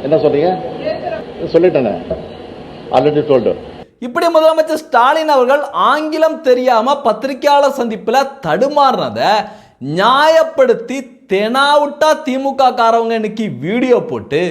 என்ன சொல்றீங்க? சொல்லிட்டேனே, ஆல்ரெடி டோல்டு. இப்படி முதலமைச்சர் ஸ்டாலின் அவர்கள் ஆங்கிலம் தெரியாம பத்திரிகையாளர் சந்திப்புல தடுமாறினத நியாயப்படுத்தி தெனாவுட்டா திமுக காரவங்க இன்னைக்கு வீடியோ போட்டு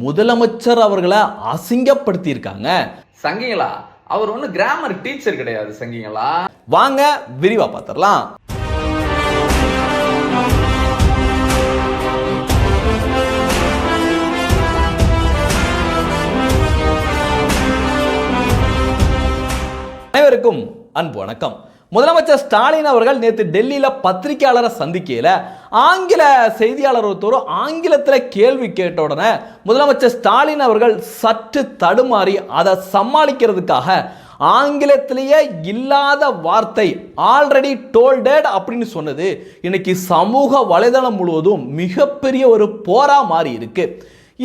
முதலமைச்சர் அவர்களை அசிங்கப்படுத்தி இருக்காங்க. சங்கிங்களா, அவர் ஒன்னும் கிராமர் டீச்சர் கிடையாது. சங்கிங்களா, வாங்க விரிவா பார்த்திடலாம். அனைவருக்கும் அன்பு வணக்கம். முதலமைச்சர் ஸ்டாலின் அவர்கள் நேற்று டெல்லியில பத்திரிகையாளரை சந்திக்கையில ஆங்கில செய்தியாளர் ஒருத்தர் ஆங்கிலத்தில் கேள்வி கேட்ட உடனே முதலமைச்சர் ஸ்டாலின் அவர்கள் சற்று தடுமாறி அதை சமாளிக்கிறதுக்காக ஆங்கிலத்திலேயே இல்லாத வார்த்தை ஆல்ரெடி டோல்டட் அப்படின்னு சொன்னது இன்னைக்கு சமூக வலைதளம் முழுவதும் மிகப்பெரிய ஒரு போரா மாறி இருக்கு.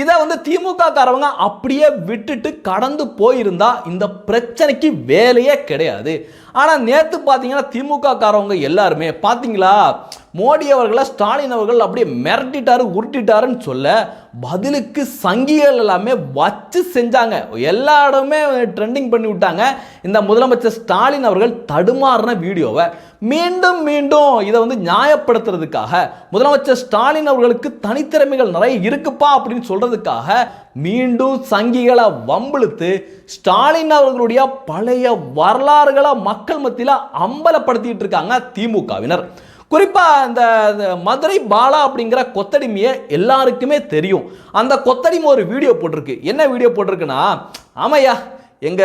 இதை திமுக காரவங்க அப்படியே விட்டுட்டு கடந்து போயிருந்தா இந்த பிரச்சனைக்கு வேலையே கிடையாது. ஆனால் நேற்று பார்த்தீங்கன்னா திமுக காரவங்க எல்லாருமே பார்த்தீங்களா, மோடி அவர்களை ஸ்டாலின் அவர்கள் அப்படியே மிரட்டிட்டாரு உருட்டிட்டாருன்னு சொல்ல பதிலுக்கு சங்கிகள் எல்லாமே வச்சு செஞ்சாங்க. எல்லா இடமே ட்ரெண்டிங் பண்ணி விட்டாங்க. இந்த முதலமைச்சர் ஸ்டாலின் அவர்கள் தடுமாறின வீடியோவை மீண்டும் மீண்டும் இதை நியாயப்படுத்துறதுக்காக முதலமைச்சர் ஸ்டாலின் அவர்களுக்கு தனித்திறமைகள் நிறைய இருக்குப்பா அப்படின்னு சொல்றதுக்காக மீண்டும் சங்கிகளை வம்பிழுத்து ஸ்டாலின் அவர்களுடைய பழைய வரலாறுகளை மக்கள் மத்தியில் அம்பலப்படுத்திட்டு இருக்காங்க திமுகவினர். குறிப்பா இந்த மதுரை பாலா அப்படிங்கிற கொத்தடிமையை எல்லாருக்குமே தெரியும். அந்த கொத்தடிமை ஒரு வீடியோ போட்டிருக்கு. என்ன வீடியோ போட்டிருக்குன்னா, ஆமையா எங்க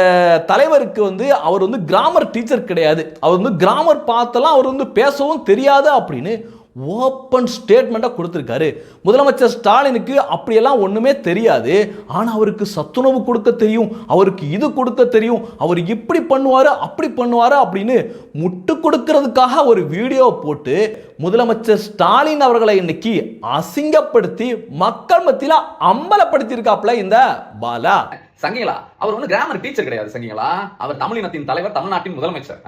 தலைவருக்கு அவர் கிராமர் டீச்சர் கிடையாது, அவர் கிராமர் பார்த்தெல்லாம் அவர் பேசவும் தெரியாது அப்படின்னு ஓப்பன் ஸ்டேட்மெண்ட்டை கொடுத்துருக்காரு. முதலமைச்சர் ஸ்டாலினுக்கு அப்படியெல்லாம் ஒன்றுமே தெரியாது, ஆனால் அவருக்கு சத்துணவு கொடுக்க தெரியும், அவருக்கு இது கொடுக்க தெரியும், அவர் இப்படி பண்ணுவார் அப்படி பண்ணுவார் அப்படின்னு முட்டு கொடுக்கறதுக்காக ஒரு வீடியோ போட்டு முதலமைச்சர் ஸ்டாலின் அவர்களை இன்னைக்கு அசிங்கப்படுத்தி மக்கள் மத்தியில் அம்பலப்படுத்தியிருக்காப்ல இந்த பாலா. சங்கிங்களா, அவர் ஒன்னும் கிராமர் டீச்சர் கிடையாது. சங்கிங்களா, அவர் தமிழினத்தின் தலைவர், தமிழ்நாட்டின் முதலமைச்சர்.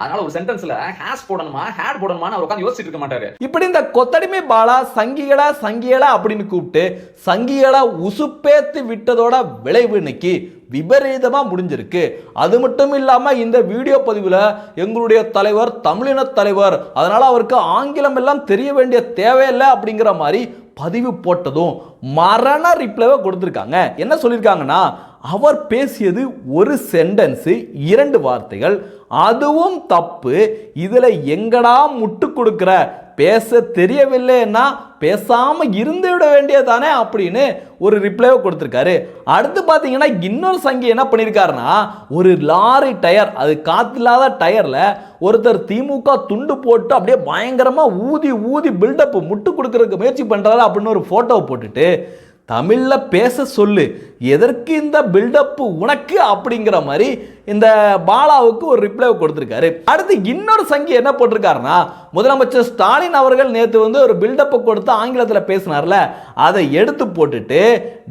அதனால ஒரு சென்டென்ஸ்ல ஹேஷ் போடணுமா ஹேட் போடணுமா அவர் உட்கார்ந்து யோசிச்சுட்டு இருக்க மாட்டாரு. இப்படி இந்த கொத்தடிமை பாலா சங்கிகளா அப்படின்னு கூப்பிட்டு சங்கிகளை உசுப்பேத்து விட்டதோட விளைவு இன்னைக்கு விபரீதமா முடிஞ்சிருக்கு. அது மட்டும் இல்லாம இந்த வீடியோ பதிவுல எங்களுடைய தலைவர் தமிழின தலைவர், அதனால அவருக்கு ஆங்கிலம் எல்லாம் தெரிய வேண்டிய தேவையில்லை அப்படிங்கிற மாதிரி பதிவு போட்டதும் மரண ரிப்ளைவை கொடுத்திருக்காங்க. என்ன சொல்லியிருக்காங்கன்னா, அவர் பேசியது ஒரு சென்டென்ஸ் 2 வார்த்தைகள், அதுவும் தப்பு, இதுல எங்கடா முட்டு கொடுக்கிற, பேச தெரியவில்லைன்னா பேசாம இருந்து விட வேண்டியதானே அப்படின்னு ஒரு ரிப்ளைவை கொடுத்திருக்காரு. அடுத்து பார்த்தீங்கன்னா இன்னொரு சங்கி என்ன பண்ணியிருக்காருன்னா, ஒரு லாரி டயர், அது காத்தில்லாத டயர்ல ஒருத்தர் திமுக துண்டு போட்டு அப்படியே பயங்கரமா ஊதி ஊதி பில்டப் முட்டு கொடுக்கறதுக்கு முயற்சி பண்றாரு அப்படின்னு ஒரு போட்டோவை போட்டுட்டு தமிழ்ல பேச சொல்லு, எதற்கு இந்த பில்டப் உனக்கு அப்படிங்கிற மாதிரி இந்த பாலாவுக்கு ஒரு ரிப்ளை கொடுத்திருக்காரு. அடுத்து இன்னொரு சங்கி என்ன போட்டிருக்காருன்னா, முதலமைச்சர் ஸ்டாலின் அவர்கள் நேற்று ஒரு பில்டப்பை கொடுத்து ஆங்கிலத்தில் பேசினார்ல, அதை எடுத்து போட்டுட்டு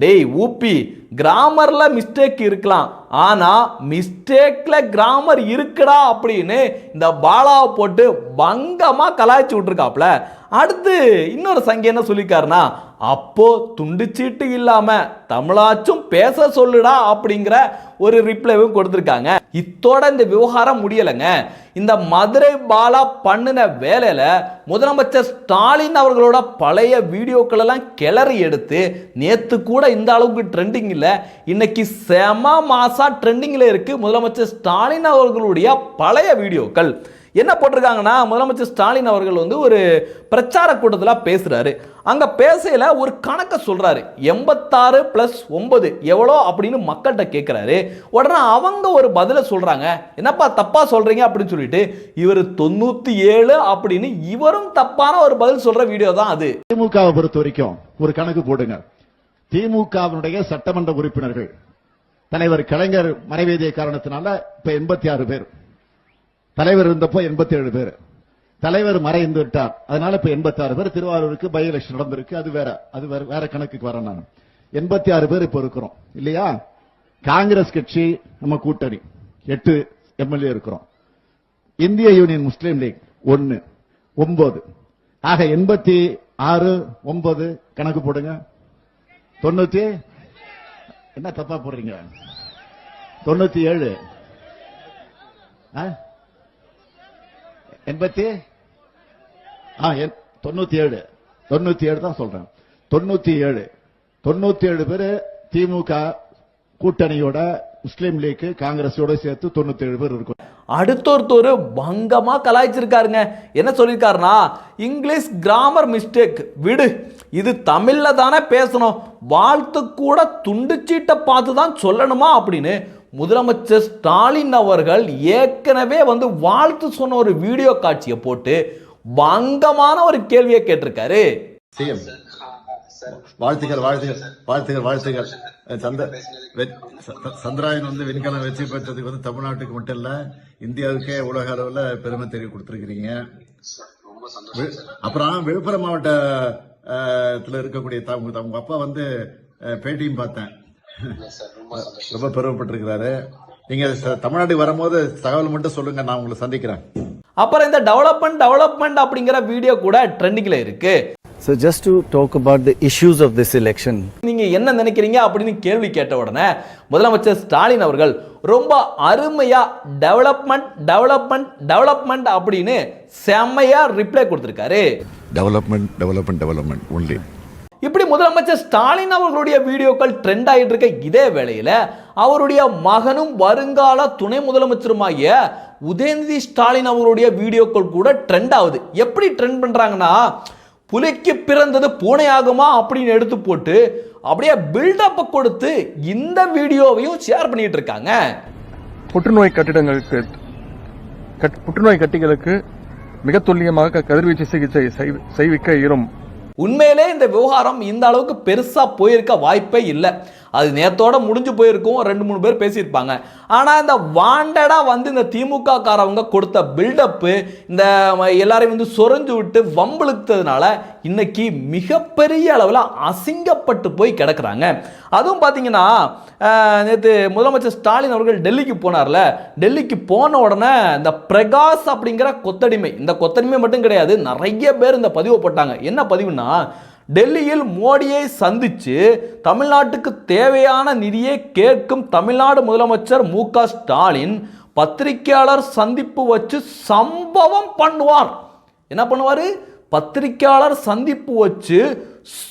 டேய் ஊப்பி, கிராமர்ல மிஸ்டேக் இருக்கலாம், ஆனா மிஸ்டேக்ல கிராமர் இருக்குடா அப்படின்னு இந்த பாலாவை போட்டு பங்கமா கலாய்ச்சி விட்டுருக்காப்ல. அடுத்து இன்னொரு சங்கி என்ன சொல்லிருக்காருன்னா, அப்போ துண்டுச்சீட்டு இல்லாம தமிழாச்சும் பேச சொல்லுடா அப்படிங்கிற ஒரு ரிப்ளைவும் கொடுத்திருக்காங்க. இத்தோட இந்த விவகாரம் முடியலைங்க. இந்த மதுரை பாலா பண்ணின வேலையில முதலமைச்சர் ஸ்டாலின் அவர்களோட பழைய வீடியோக்கள் எல்லாம் கிளறி எடுத்து நேத்து கூட இந்த அளவுக்கு ட்ரெண்டிங் இல்ல, இன்னைக்கு செம மாசா ட்ரெண்டிங்ல இருக்கு முதலமைச்சர் ஸ்டாலின் அவர்களுடைய பழைய வீடியோக்கள். என்ன போட்டிருக்காங்கன்னா, முதலமைச்சர் ஸ்டாலின் அவர்கள் ஒரு பிரச்சார கூட்டத்தில் பேசுறாரு. அங்க பேசையில ஒரு கணக்கை சொல்றாரு, 86 + 9 எவ்வளோ அப்படின்னு மக்கள்கிட்ட கேட்கிறாரு. உடனே அவங்க ஒரு பதில சொல்றாங்க, என்னப்பா தப்பா சொல்றீங்க அப்படின்னு சொல்லிட்டு இவர் 97 அப்படின்னு இவரும் தப்பான ஒரு பதில் சொல்ற வீடியோ தான் அது. திமுகவை பொறுத்த வரைக்கும் ஒரு கணக்கு போடுங்க. திமுகவினுடைய சட்டமன்ற உறுப்பினர்கள் தலைவர் கலைஞர் மறைவேதிய காரணத்தினால இப்ப 86 பேர், தலைவர் இருந்தப்போ 87 பேர், தலைவர் மறைந்து விட்டார், அதனால இப்ப 86 பேர். திருவாரூருக்கு பை எலெக்ஷன் நடந்திருக்கு, அது வேற கணக்குக்கு வர. நான் 86 பேர் இப்ப இருக்கிறோம் இல்லையா. காங்கிரஸ் கட்சி நம்ம கூட்டணி 8 எம்எல்ஏ இருக்கிறோம். இந்திய யூனியன் முஸ்லீம் லீக் 1 9, ஆக 86 9 கணக்கு போடுங்க. 90 என்ன தப்பா போடுறீங்க? 97 97 தான் சொல்றேன். 97 பேரு திமுக கூட்டணியோட முஸ்லீம் லீக் காங்கிரஸோட சேர்த்து 97 பேர் இருக்கும். அடுத்தொருத்தர் பங்கமா கலாய்ச்சிருக்காருங்க. என்ன சொல்லியிருக்காருன்னா, இங்கிலீஷ் கிராமர் மிஸ்டேக் விடு, இது தமிழ்ல தானே பேசணும், வாழ்த்து கூட துண்டுச்சீட்டை பார்த்து தான் சொல்லணுமா அப்படின்னு முதலமைச்சர் ஸ்டாலின் அவர்கள் ஏற்கனவே வாழ்த்து சொன்ன ஒரு வீடியோ காட்சியை போட்டு பங்கமான ஒரு கேள்வியை கேட்டிருக்காரு. வாழ்த்துக்கள் வாழ்த்துக்கள் வாழ்த்துக்கள் வாழ்த்துக்கள். சந்திராயன் விண்கலம் வெற்றி பெற்றதுக்கு தமிழ்நாட்டுக்கு மட்டும் இல்ல, இந்தியாவுக்கே உலக அளவுல பெருமை தெரிய கொடுத்திருக்கிறீங்க. அப்புறம் விழுப்புரம் மாவட்டத்தில் இருக்கக்கூடிய உங்க அப்பா பேட்டியும் பார்த்தேன், ரொம்ப பெருமைப்பட்டிருக்கிறாரு. நீங்க தமிழ்நாட்டுக்கு வரும்போது தகவல் மட்டும் சொல்லுங்க, நான் உங்களை சந்திக்கிறேன். அப்புறம் இந்த டெவலப்மெண்ட் அப்படிங்கிற வீடியோ கூட ட்ரெண்டிங்ல இருக்கு. So just to talk about the issues of this election. நீங்க என்ன நினைக்கிறீங்க அப்படின்னு கேள்வி கேட்ட உடனே முதலமைச்சர் ஸ்டாலின் அவர்கள் ரொம்ப அருமையா டெவலப்மெண்ட் அப்படின்னு செம்மையா ரிப்ளை கொடுத்திருக்காரு. Development only. இப்படி முதலமைச்சர் ஸ்டாலின் அவர்களுடைய வீடியோக்கள் ட்ரெண்ட் ஆகிட்டு இருக்க இதே வேளையில அவருடைய மகனும் வருங்கால துணை முதலமைச்சருமாகிய உதயநிதி ஸ்டாலின் அவர்களுடைய வீடியோக்கள் கூட ட்ரெண்ட் ஆகுது. எப்படி ட்ரெண்ட் பண்றாங்கன்னா, புலிக்கு பிறந்தது பூனை ஆகுமா அப்படின்னு எடுத்து போட்டு அப்படியே பில்டப் கொடுத்து இந்த வீடியோவையும் ஷேர் பண்ணிட்டு இருக்காங்க. புற்றுநோய் கட்டிகளுக்கு மிக துல்லியமாக கதிர்வீச்சு சிகிச்சை செய்விக்க இயலும். உண்மையிலே இந்த விவகாரம் இந்த அளவுக்கு பெருசா போயிருக்க வாய்ப்பே இல்லை. அது நேத்தோட முடிஞ்சு போயிருக்கும், 2-3 பேர் பேசியிருப்பாங்க. ஆனா இந்த வாண்டடா இந்த திமுக காரவங்க கொடுத்த பில்டப்பு, இந்த எல்லாரையும் சொரஞ்சு விட்டு வம்பிழுத்ததுனால இன்னைக்கு மிகப்பெரிய அளவில் அசிங்கப்பட்டு போய் கிடக்குறாங்க. அதுவும் பார்த்தீங்கன்னா, நேற்று முதலமைச்சர் ஸ்டாலின் அவர்கள் டெல்லிக்கு போனார்ல, டெல்லிக்கு போன உடனே இந்த பிரகாஷ் அப்படிங்கிற கொத்தடிமை, இந்த கொத்தடிமை மட்டும் கிடையாது, நிறைய பேர் இந்த பதிவு போட்டாங்க. என்ன பதிவுனா, டெல்லியில் மோடியை சந்திச்சு தமிழ்நாட்டுக்கு தேவையான நிதியை கேட்கும் தமிழ்நாடு முதலமைச்சர் மு.க. ஸ்டாலின் பத்திரிகையாளர் சந்திப்பு வச்சு சம்பவம் பண்ணுவார். என்ன பண்ணுவார்? பத்திரிகையாளர் சந்திப்பு வச்சு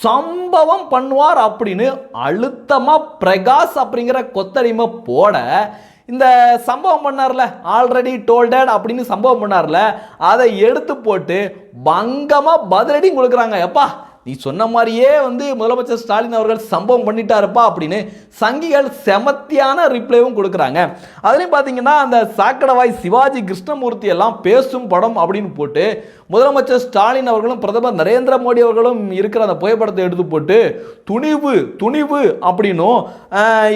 சம்பவம் பண்ணுவார் அப்படின்னு அழுத்தமா பிரகாஷ் அப்படிங்கிற கொத்தடிமை போட, இந்த சம்பவம் பண்ணார்ல, ஆல்ரெடி டோல்டட் அப்படின்னு சம்பவம் பண்ணார்ல, அதை எடுத்து போட்டு பங்கமா பதிலடி கொடுக்குறாங்க. எப்பா, நீ சொன்ன மாதிரியே முதலமைச்சர் ஸ்டாலின் அவர்கள் சம்பவம் பண்ணிட்டாருப்பா அப்படின்னு சங்கிகள் செமத்தியான ரிப்ளைவும் கொடுக்குறாங்க. அதுலேயும் பார்த்தீங்கன்னா, அந்த சாக்கடவாய் சிவாஜி கிருஷ்ணமூர்த்தி எல்லாம் பேசும் படம் அப்படின்னு போட்டு முதலமைச்சர் ஸ்டாலின் அவர்களும் பிரதமர் நரேந்திர மோடி அவர்களும் இருக்கிற அந்த புகைப்படத்தை எடுத்து போட்டு துணிவு அப்படின்னும்,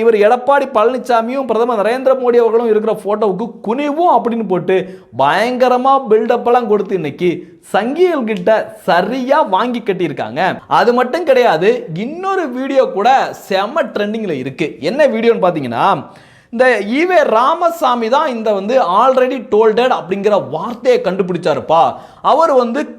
இவர் எடப்பாடி பழனிசாமியும் பிரதமர் நரேந்திர மோடி அவர்களும் இருக்கிற போட்டோவுக்கு குனிவும் அப்படின்னு போட்டு பயங்கரமா பில்டப்பெல்லாம் கொடுத்து இன்னைக்கு சங்கிகள் கிட்ட சரியா வாங்கி கட்டியிருக்காங்க. அது மட்டும் கிடையாது, இன்னொரு வீடியோ கூட செம ட்ரெண்டிங்ல இருக்கு. என்ன வீடியோன்னு பார்த்தீங்கன்னா, இந்த ஈவே ராமசாமி தான் இந்த ஆல்ரெடி டோல்டட் அப்படிங்கிற வார்த்தையை கண்டுபிடிச்சாருப்பா. அவர்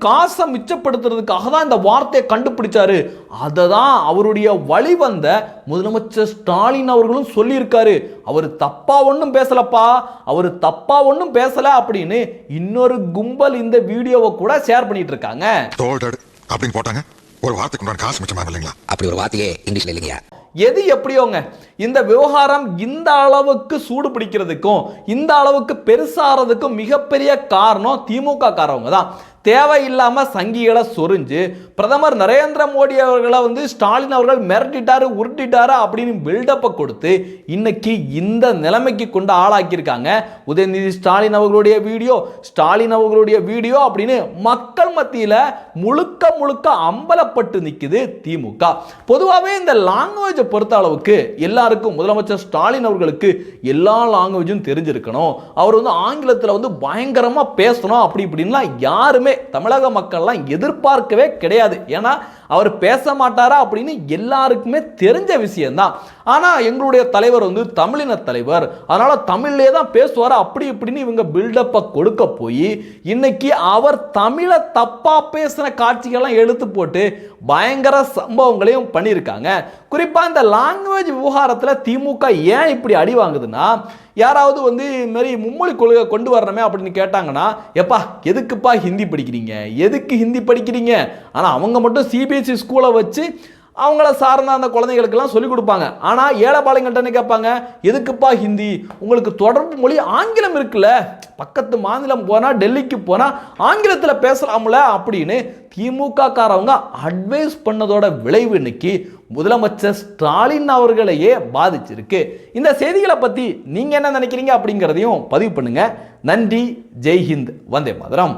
காசை மிச்சப்படுத்துறதுக்காக தான் இந்த வார்த்தையை கண்டுபிடிச்சாரு. அதை தான் அவருடைய வழி வந்த முதலமைச்சர் ஸ்டாலின் அவர்களும் சொல்லியிருக்காரு. அவர் தப்பா ஒன்றும் பேசலப்பா, அவர் தப்பா ஒன்றும் பேசல அப்படின்னு இன்னொரு கும்பல் இந்த வீடியோவை கூட ஷேர் பண்ணிட்டு இருக்காங்க. டோல்டட் அப்படின்னு போட்டாங்க, ஒரு வார்த்தைக்கு காசு மிச்சமா இல்லைங்களா? அப்படி ஒரு வார்த்தையே இங்கிலீஷ்ல இல்லையா? எது எப்படியோங்க, இந்த விவகாரம் இந்த அளவுக்கு சூடு பிடிக்கிறதுக்கும் இந்த அளவுக்கு பெருசாகிறதுக்கும் மிகப்பெரிய காரணம் திமுக காரவங்க தான். தேவையில்லாம சங்கிகளை சொரிஞ்சு பிரதமர் நரேந்திர மோடி அவர்களை ஸ்டாலின் அவர்கள் மிரட்டிட்டாரு உருட்டிட்டாரு அப்படின்னு பில்டப்பை கொடுத்து இன்னைக்கு இந்த நிலைமைக்கு கொண்டு ஆளாக்கியிருக்காங்க. உதயநிதி ஸ்டாலின் அவர்களுடைய வீடியோ அப்படின்னு மக்கள் மத்தியில் முழுக்க அம்பலப்பட்டு நிற்குது திமுக. பொதுவாகவே இந்த லாங்குவேஜை பொறுத்த அளவுக்கு எல்லாருக்கும் முதலமைச்சர் ஸ்டாலின் அவர்களுக்கு எல்லா லாங்குவேஜும் தெரிஞ்சிருக்கணும், அவர் ஆங்கிலத்தில் பயங்கரமா பேசணும் அப்படி இப்படின்லாம் யாருமே யாருமே தமிழக மக்கள்லாம் எதிர்பார்க்கவே கிடையாது. ஏன்னா அவர் பேச மாட்டாரா அப்படின்னு எல்லாருக்குமே தெரிஞ்ச விஷயம்தான். ஆனா எங்களுடைய தலைவர் வந்து தமிழின தலைவர், அதனால தமிழ்லே தான் பேசுவார் அப்படி இப்படின்னு இவங்க பில்டப்பை கொடுக்க போய் இன்னைக்கு அவர் தமிழை தப்பா பேசின காட்சிகள்லாம் எடுத்து போட்டு பயங்கர சம்பவங்களையும் பண்ணியிருக்காங்க. குறிப்பா இந்த லாங்குவேஜ் விவகாரத்தில் திமுக ஏன் இப்படி அடி வாங்குதுன்னா, யாராவது வந்து இது மாதிரி மும்மொழி கொள்கை கொண்டு வரணுமே அப்படின்னு கேட்டாங்கன்னா, எப்பா எதுக்குப்பா ஹிந்தி படிக்கிறீங்க, எதுக்கு ஹிந்தி படிக்கிறீங்க? ஆனால் அவங்க மட்டும் சிபிஎஸ்சி ஸ்கூலை வச்சு அவங்கள சார்ந்த அந்த குழந்தைகளுக்கெல்லாம் சொல்லிக் கொடுப்பாங்க. ஆனால் ஏழைப்பாளையங்கள்ட்ட கேட்பாங்க, எதுக்குப்பா ஹிந்தி, உங்களுக்கு தொடர்பு மொழி ஆங்கிலம் இருக்குல்ல, பக்கத்து மாநிலம் போனால் டெல்லிக்கு போனால் ஆங்கிலத்தில் பேசலாம்ல அப்படின்னு திமுக காரவங்க அட்வைஸ் பண்ணதோட விளைவு இன்னைக்கு முதலமைச்சர் ஸ்டாலின் அவர்களையே பாதிச்சிருக்கு. இந்த செய்திகளை பற்றி நீங்கள் என்ன நினைக்கிறீங்க அப்படிங்கிறதையும் பதிவு பண்ணுங்க. நன்றி. ஜெய்ஹிந்த். வந்தே மாதரம்.